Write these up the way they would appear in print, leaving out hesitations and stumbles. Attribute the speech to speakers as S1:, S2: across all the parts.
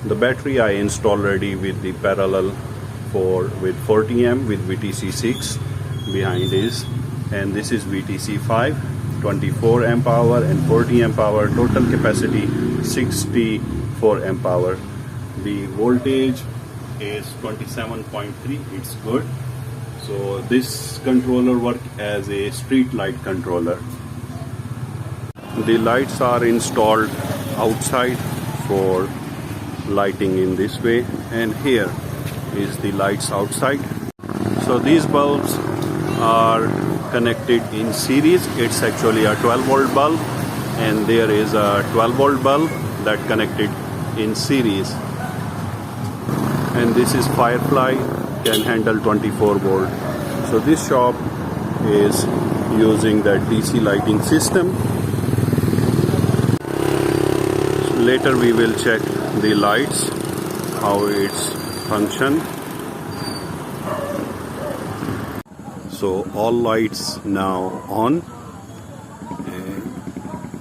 S1: The battery I installed already with the parallel with 40 amp with VTC6 behind is, and this is VTC5, 24 amp hour and 40 amp hour, total capacity 64 amp hour. The voltage is 27.3. it's good. So this controller works as a street light controller. The lights are installed outside for lighting in this way, and here is the lights outside. So these bulbs are connected in series. It's actually a 12-volt bulb, and there is a 12-volt bulb that connected in series. And this is Firefly, can handle 24 volt. So this shop is using that DC lighting system. So later we will check the lights, how it's function. So all lights now on, and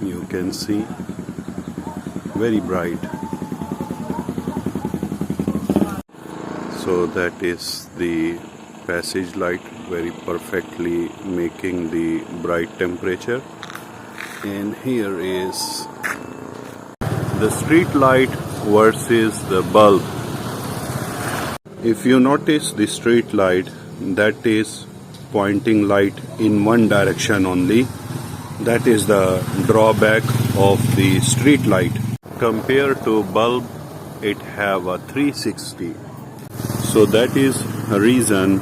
S1: you can see very bright. So that is the passage light, very perfectly making the bright temperature. And here is the street light versus the bulb. If you notice the street light, that is pointing light in one direction only. That is the drawback of the street light. Compared to bulb, it have a 360. So that is a reason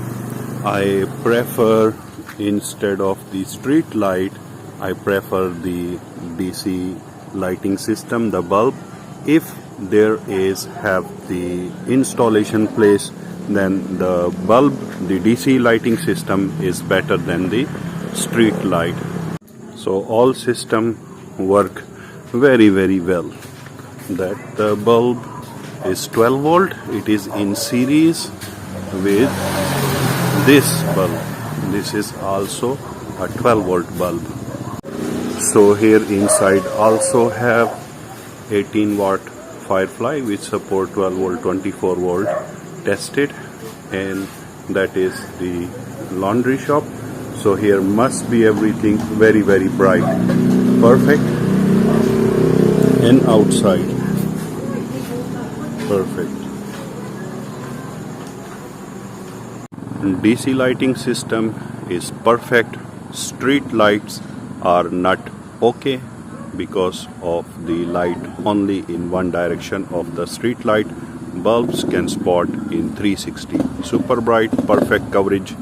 S1: I prefer, instead of the street light, I prefer the DC lighting system, the bulb. If there is have the installation place, then the bulb, the DC lighting system is better than the street light. So all system work very well. That the bulb is 12 volt, it is in series with this bulb. This is also a 12 volt bulb. So here inside also have 18 watt Firefly which support 12 volt 24 volt tested, and that is the laundry shop. So here must be everything very bright, perfect, and outside perfect. DC lighting system is perfect. Street lights are not okay because of the light only in one direction of the street light. Bulbs can spot in 360. Super bright, perfect coverage.